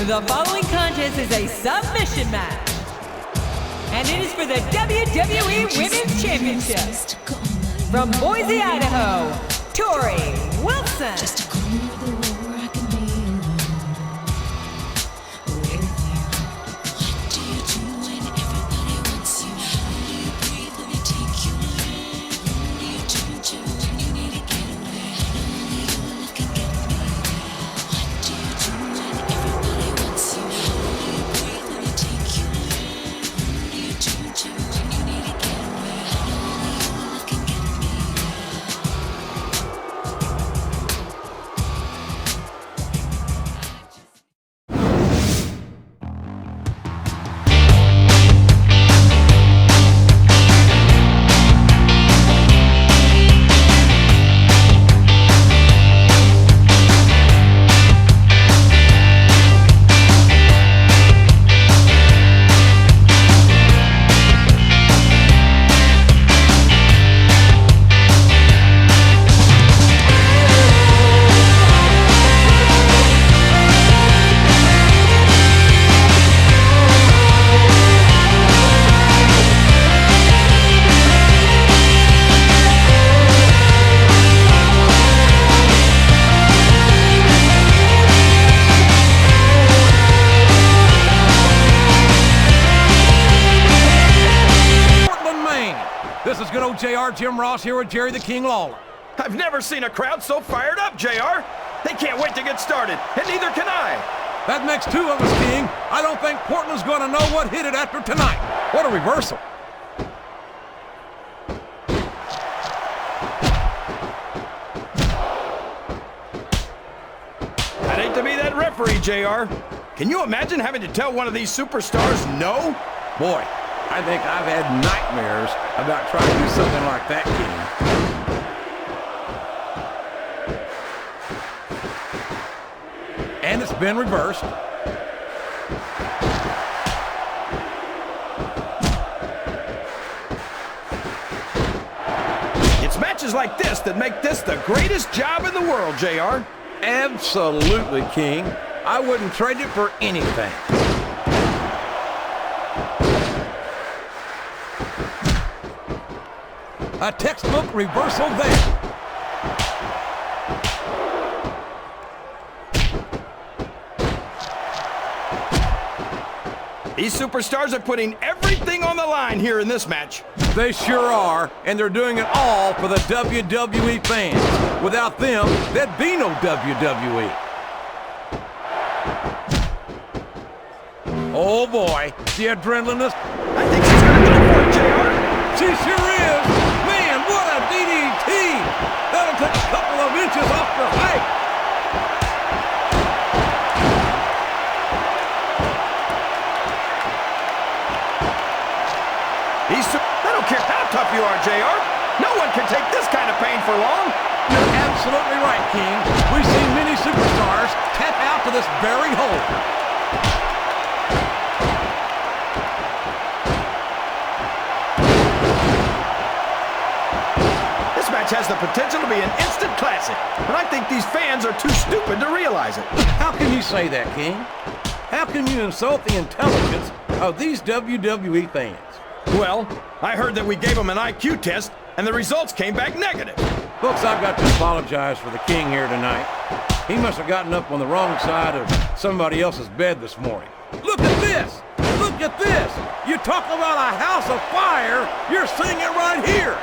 The following contest is a submission match, and it is for the WWE Women's Championship. From Boise, Idaho, Torrie Wilson. This is good old JR, Jim Ross here with Jerry the King Lawler. I've never seen a crowd so fired up, JR. They can't wait to get started, and neither can I. That makes two of us, King. I don't think Portland's going to know what hit it after tonight. What a reversal. I'd hate to be that referee, JR. Can you imagine having to tell one of these superstars no? Boy, I think I've had nightmares about trying to do something like that, King. And it's been reversed. It's matches like this that make this the greatest job in the world, JR. Absolutely, King. I wouldn't trade it for anything. A textbook reversal there. These superstars are putting everything on the line here in this match. They sure are, and they're doing it all for the WWE fans. Without them, there'd be no WWE. Oh boy, the adrenaline is... I think she's gonna go for it, JR. She sure is. Man, what a DDT. That'll take a couple of inches off the height. I don't care how tough you are, JR. No one can take this kind of pain for long. You're absolutely right, King. We've seen many superstars tap out to this very hold. This match has the potential to be an instant classic, but I think these fans are too stupid to realize it. How can you say that, King? How can you insult the intelligence of these WWE fans? Well, I heard that we gave them an IQ test, and the results came back negative. Folks, I've got to apologize for the King here tonight. He must have gotten up on the wrong side of somebody else's bed this morning. Look at this! Look at this! You talk about a house of fire, you're seeing it right here!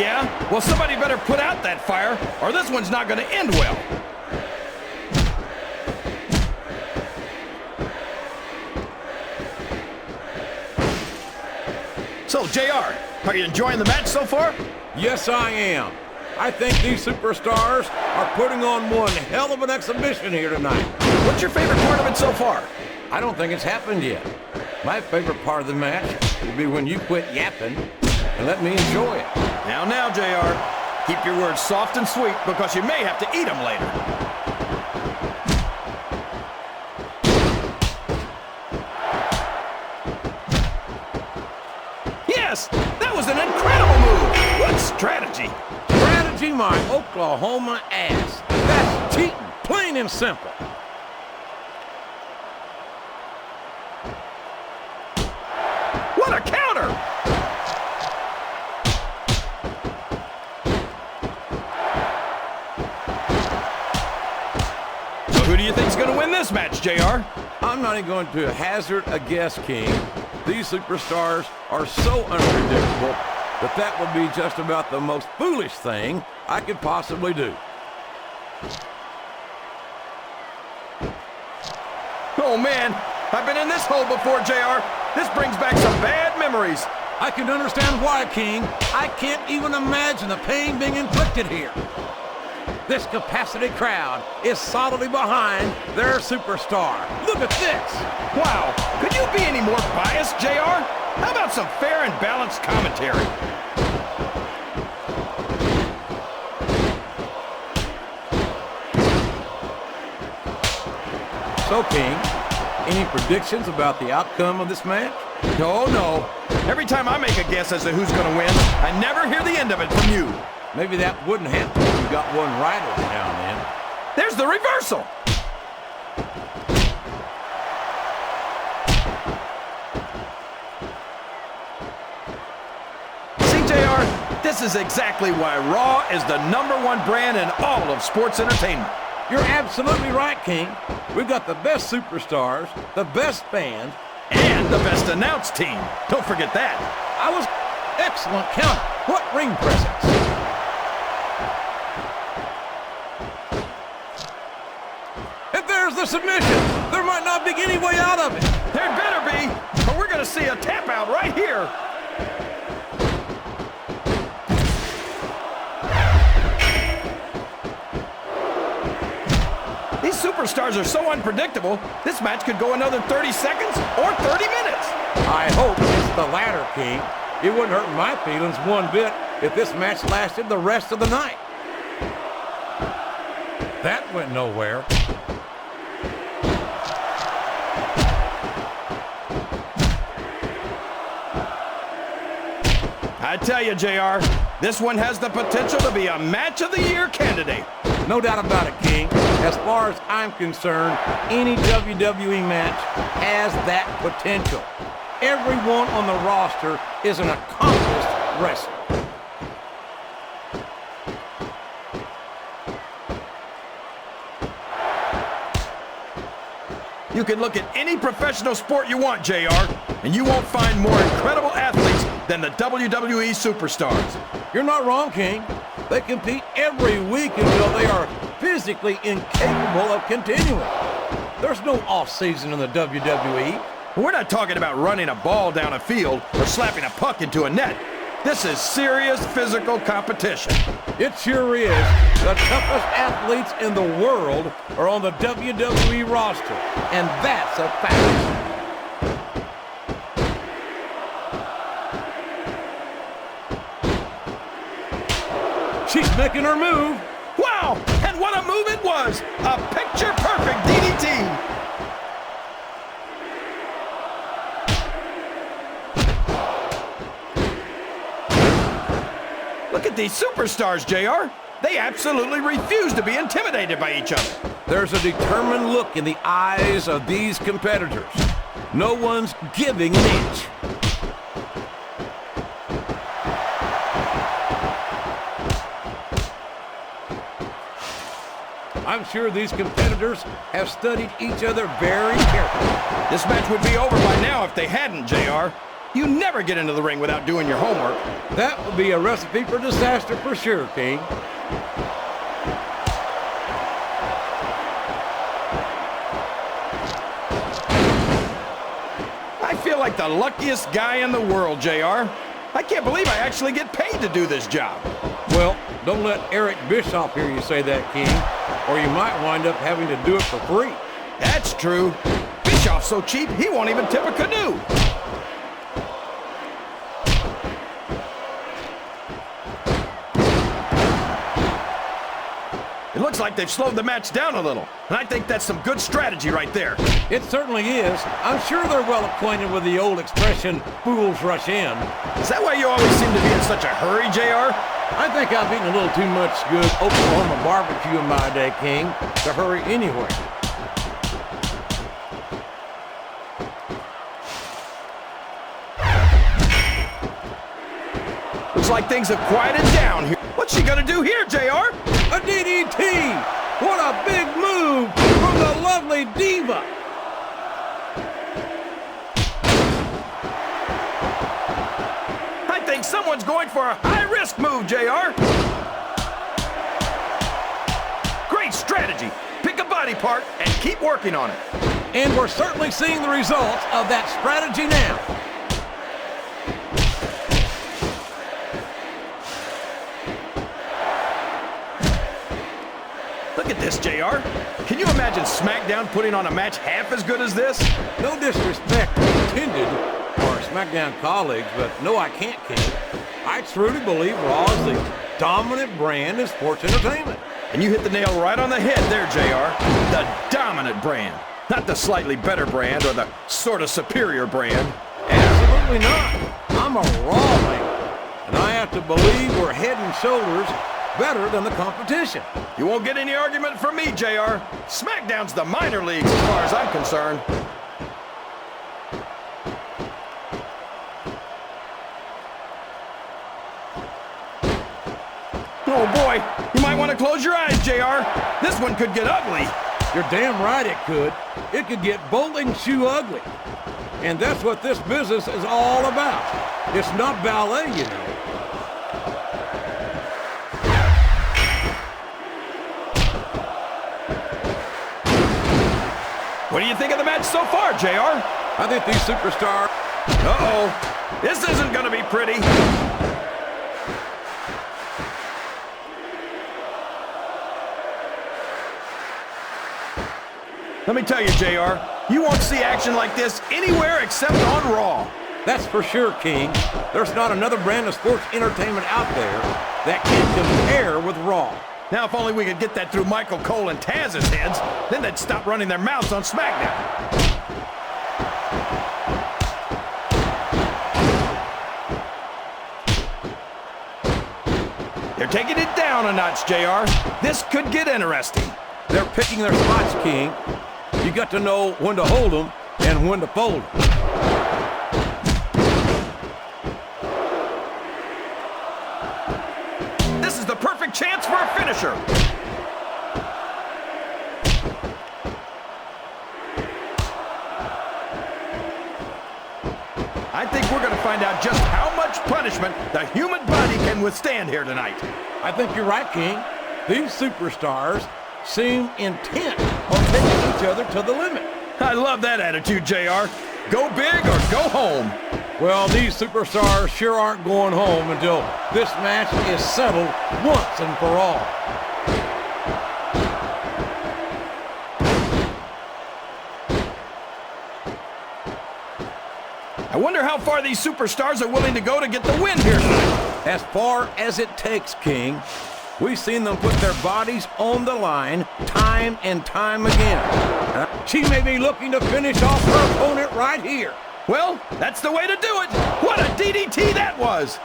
Yeah? Well, somebody better put out that fire, or this one's not going to end well. So, JR, are you enjoying the match so far? Yes, I am. I think these superstars are putting on one hell of an exhibition here tonight. What's your favorite part of it so far? I don't think it's happened yet. My favorite part of the match will be when you quit yapping and let me enjoy it. Now, JR, keep your words soft and sweet because you may have to eat them later. Yes, that was an incredible move. What strategy? Strategy, my Oklahoma ass. That's cheating, plain and simple. Who do you think's going to win this match, JR? I'm not even going to hazard a guess, King. These superstars are so unpredictable that that would be just about the most foolish thing I could possibly do. Oh, man. I've been in this hole before, JR. This brings back some bad memories. I can understand why, King. I can't even imagine the pain being inflicted here. This capacity crowd is solidly behind their superstar. Look at this. Wow. Could you be any more biased, JR? How about some fair and balanced commentary? So, King, any predictions about the outcome of this match? Oh, no. Every time I make a guess as to who's going to win, I never hear the end of it from you. Maybe that wouldn't happen if you got one right every now and then. There's the reversal. See, JR, this is exactly why Raw is the #1 brand in all of sports entertainment. You're absolutely right, King. We've got the best superstars, the best fans, and the best announced team. Don't forget that. I was excellent counter. What ring presence. And there's the submission. There might not be any way out of it. There better be, or we're going to see a tap out right here. These superstars are so unpredictable, this match could go another 30 seconds or 30 minutes. I hope it's the latter, King. It wouldn't hurt my feelings one bit if this match lasted the rest of the night. That went nowhere. I tell you, JR, this one has the potential to be a Match of the Year candidate. No doubt about it, King. As far as I'm concerned, any WWE match has that potential. Everyone on the roster is an accomplished wrestler. You can look at any professional sport you want, JR, and you won't find more incredible athletes than the WWE superstars. You're not wrong, King. They compete every week until they are physically incapable of continuing. There's no off-season in the WWE. We're not talking about running a ball down a field or slapping a puck into a net. This is serious physical competition. It sure is. The toughest athletes in the world are on the WWE roster, and that's a fact. She's making her move. Wow! And what a move it was! A picture-perfect DDT! Look at these superstars, JR. They absolutely refuse to be intimidated by each other. There's a determined look in the eyes of these competitors. No one's giving an inch. I'm sure these competitors have studied each other very carefully. This match would be over by now if they hadn't, JR. You never get into the ring without doing your homework. That would be a recipe for disaster for sure, King. I feel like the luckiest guy in the world, JR. I can't believe I actually get paid to do this job. Well, don't let Eric Bischoff hear you say that, King, or you might wind up having to do it for free. That's true. Bischoff's so cheap, he won't even tip a canoe. It looks like they've slowed the match down a little, and I think that's some good strategy right there. It certainly is. I'm sure they're well acquainted with the old expression, fools rush in. Is that why you always seem to be in such a hurry, JR? I think I've eaten a little too much good Oklahoma barbecue in my day, King, to hurry anywhere. Looks like things have quieted down here. What's she gonna do here, JR? A DDT! What a big move from the a diva. I think someone's going for a high-risk move, JR. Great strategy. Pick a body part and keep working on it. And we're certainly seeing the results of that strategy now. Look at this, JR. Can you imagine SmackDown putting on a match half as good as this? No disrespect intended for our SmackDown colleagues, but no, I can't, King. I truly believe Raw is the dominant brand in sports entertainment. And you hit the nail right on the head there, JR. The dominant brand. Not the slightly better brand or the sort of superior brand. Absolutely not. I'm a Raw man, and I have to believe we're head and shoulders better than the competition. You won't get any argument from me, JR. SmackDown's the minor leagues as far as I'm concerned. Oh boy, you might want to close your eyes, JR. This one could get ugly. You're damn right it could. It could get bowling shoe ugly. And that's what this business is all about. It's not ballet, you know. What do you think of the match so far, JR? I think these superstars... Uh-oh. This isn't going to be pretty. Let me tell you, JR, you won't see action like this anywhere except on Raw. That's for sure, King. There's not another brand of sports entertainment out there that can compare with Raw. Now, if only we could get that through Michael Cole and Taz's heads, then they'd stop running their mouths on SmackDown. They're taking it down a notch, JR. This could get interesting. They're picking their spots, King. You got to know when to hold them and when to fold them. This is the perfect chance for a finisher. I think we're going to find out just how much punishment the human body can withstand here tonight. I think you're right, King. These superstars seem intent on taking each other to the limit. I love that attitude, JR. Go big or go home. Well, these superstars sure aren't going home until this match is settled once and for all. I wonder how far these superstars are willing to go to get the win here tonight. As far as it takes, King. We've seen them put their bodies on the line time and time again. She may be looking to finish off her opponent right here. Well, that's the way to do it. What a DDT that was.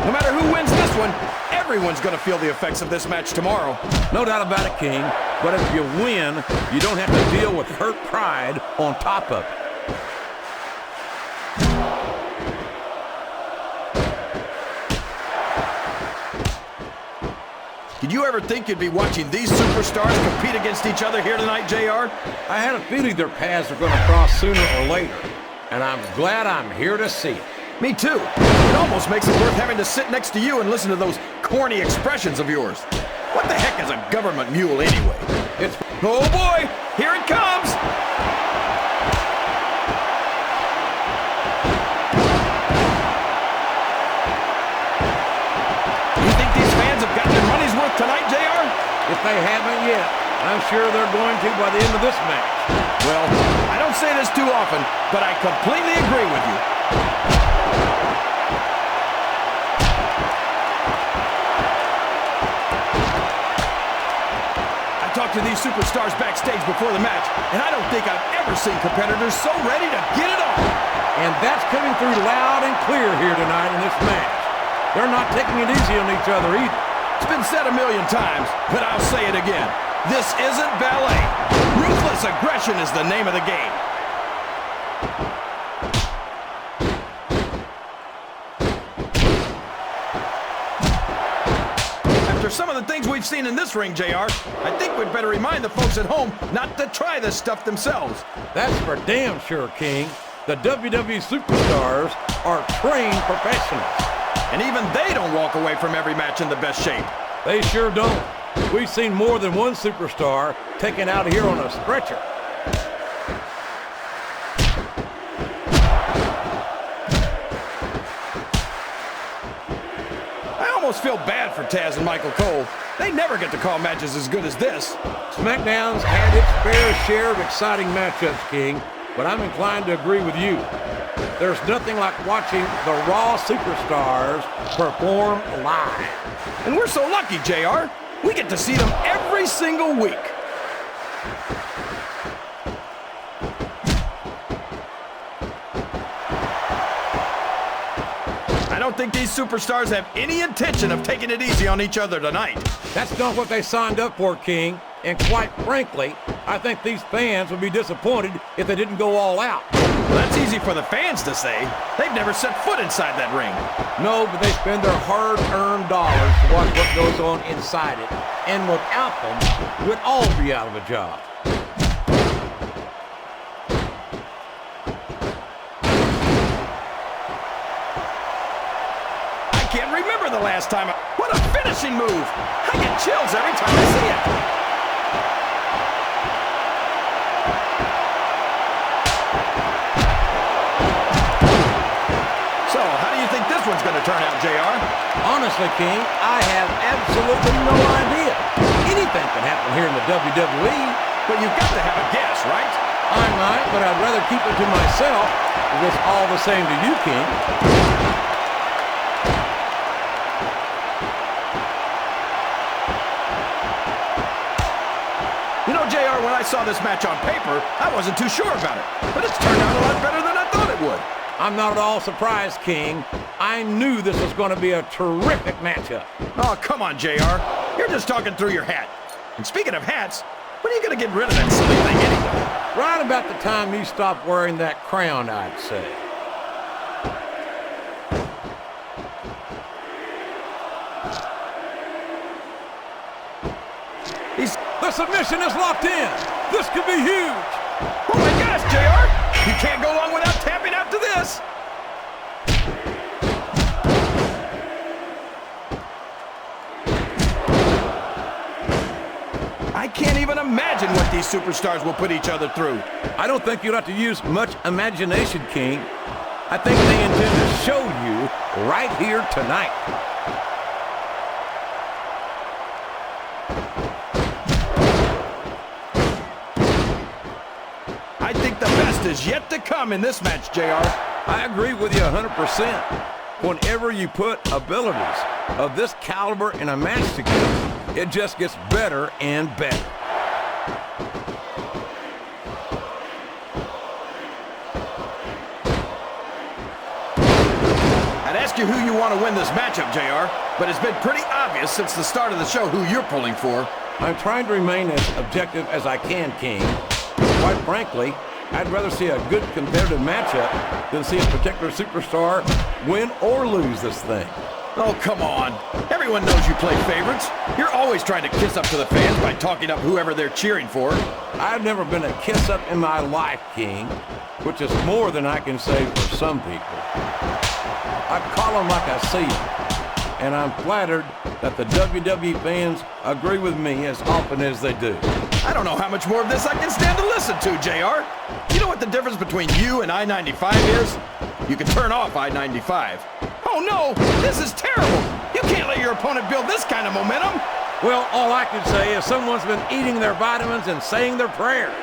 No matter who wins this one, everyone's going to feel the effects of this match tomorrow. No doubt about it, King. But if you win, you don't have to deal with hurt pride on top of it. Did you ever think you'd be watching these superstars compete against each other here tonight, JR? I had a feeling their paths were going to cross sooner or later, and I'm glad I'm here to see it. Me too. It almost makes it worth having to sit next to you and listen to those corny expressions of yours. What the heck is a government mule anyway? It's... Oh boy, here it comes! You think these fans have gotten their money's worth tonight, JR? If they haven't yet, I'm sure they're going to by the end of this match. Well, I don't say this too often, but I completely agree with you. I talked to these superstars backstage before the match, and I don't think I've ever seen competitors so ready to get it on. And that's coming through loud and clear here tonight in this match. They're not taking it easy on each other either. It's been said a million times, but I'll say it again. This isn't ballet. Ruthless aggression is the name of the game. After some of the things we've seen in this ring, JR, I think we'd better remind the folks at home not to try this stuff themselves. That's for damn sure, King. The WWE Superstars are trained professionals. And even they don't walk away from every match in the best shape. They sure don't. We've seen more than one superstar taken out of here on a stretcher. I almost feel bad for Taz and Michael Cole. They never get to call matches as good as this. SmackDown's had its fair share of exciting matchups, King, but I'm inclined to agree with you. There's nothing like watching the Raw Superstars perform live. And we're so lucky, JR. We get to see them every single week. I don't think these superstars have any intention of taking it easy on each other tonight. That's not what they signed up for, King. And quite frankly, I think these fans would be disappointed if they didn't go all out. Well, that's easy for the fans to say. They've never set foot inside that ring. No, but they spend their hard-earned dollars to watch what goes on inside it. And without them, we'd all be out of a job. I can't remember the last time What a finishing move! I get chills every time I see it. This one's going to turn out, JR. Honestly, King, I have absolutely no idea. Anything can happen here in the WWE. But you've got to have a guess, right? I might, but I'd rather keep it to myself if it's all the same to you, King. You know, JR, when I saw this match on paper, I wasn't too sure about it. But it's turned out a lot better than I thought it would. I'm not at all surprised, King. I knew this was going to be a terrific matchup. Oh, come on, JR. You're just talking through your hat. And speaking of hats, when are you going to get rid of that silly thing anyway? Right about the time you stop wearing that crown, I'd say. The submission is locked in. This could be huge. Oh my gosh, JR! You can't go long without tapping out to this. I can't even imagine what these superstars will put each other through. I don't think you'll have to use much imagination, King. I think they intend to show you right here tonight. I think the best is yet to come in this match, JR. I agree with you 100%. Whenever you put abilities of this caliber in a match together, it just gets better and better. I'd ask you who you want to win this matchup, JR, but it's been pretty obvious since the start of the show who you're pulling for. I'm trying to remain as objective as I can, King. Quite frankly, I'd rather see a good competitive matchup than see a particular superstar win or lose this thing. Oh, come on. Everyone knows you play favorites. You're always trying to kiss up to the fans by talking up whoever they're cheering for. I've never been a kiss-up in my life, King, which is more than I can say for some people. I call them like I see them, and I'm flattered that the WWE fans agree with me as often as they do. I don't know how much more of this I can stand to listen to, JR. You know what the difference between you and I-95 is? You can turn off I-95. Oh no, this is terrible. You can't let your opponent build this kind of momentum. Well, all I can say is someone's been eating their vitamins and saying their prayers.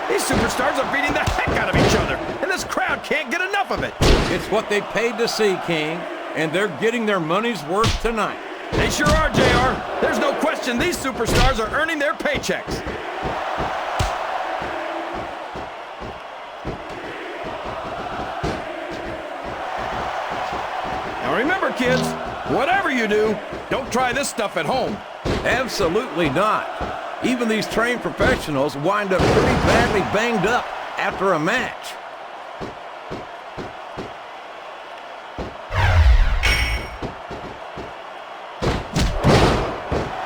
These superstars are beating the heck out of each other, and this crowd can't get enough of it. It's what they paid to see, King, and they're getting their money's worth tonight. They sure are, JR. There's no question these superstars are earning their paychecks. remember, kids, whatever you do, don't try this stuff at home. Absolutely not. Even these trained professionals wind up pretty badly banged up after a match.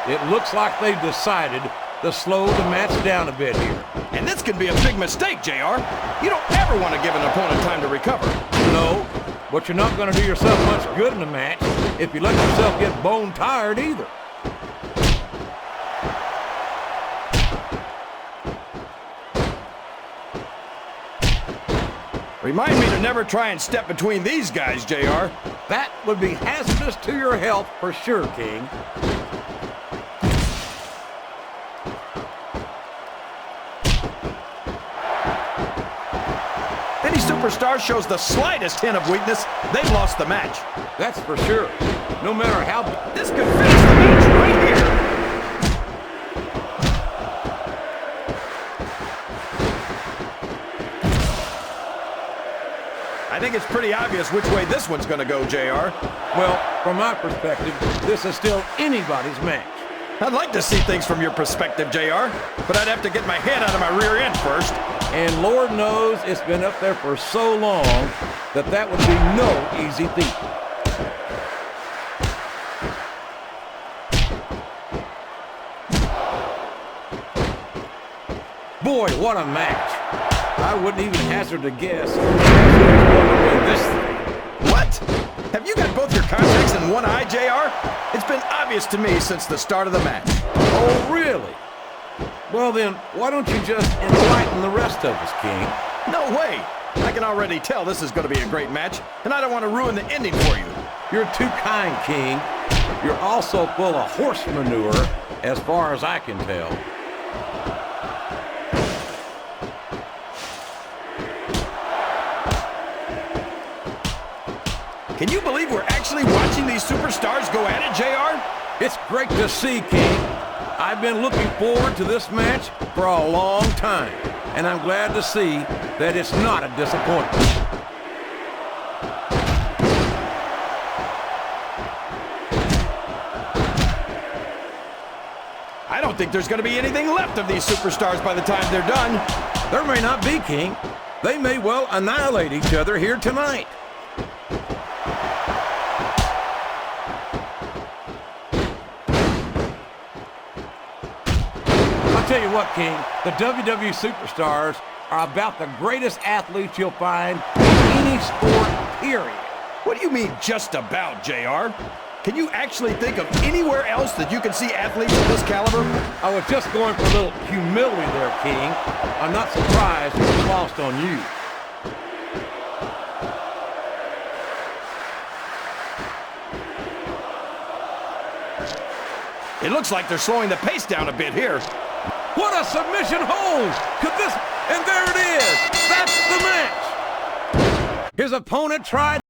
It looks like they've decided to slow the match down a bit here. And this can be a big mistake, JR. You don't ever want to give an opponent time to recover. No, but you're not going to do yourself much good in a match if you let yourself get bone tired either. Remind me to never try and step between these guys, JR. That would be hazardous to your health for sure, King. Any superstar shows the slightest hint of weakness, they've lost the match. That's for sure. No matter how... This could finish the match right here. I think it's pretty obvious which way this one's going to go, JR. Well, from my perspective, this is still anybody's match. I'd like to see things from your perspective, JR, but I'd have to get my head out of my rear end first. And Lord knows it's been up there for so long that that would be no easy feat. Boy, what a match. I wouldn't even hazard a guess who's going to win this thing. What? Have you got both your contacts in one eye, JR? It's been obvious to me since the start of the match. Oh, really? Well then, why don't you just enlighten the rest of us, King? No way! I can already tell this is going to be a great match, and I don't want to ruin the ending for you. You're too kind, King. You're also full of horse manure, as far as I can tell. Can you believe we're actually watching these superstars go at it, JR? It's great to see, King. I've been looking forward to this match for a long time, and I'm glad to see that it's not a disappointment. I don't think there's going to be anything left of these superstars by the time they're done. There may not be, King. They may well annihilate each other here tonight. I'll tell you what, King, the WWE Superstars are about the greatest athletes you'll find in any sport, period. What do you mean, just about, JR? Can you actually think of anywhere else that you can see athletes of this caliber? I was just going for a little humility there, King. I'm not surprised it was lost on you. It looks like they're slowing the pace down a bit here. What a submission hold! Could this... And there it is! That's the match! His opponent tried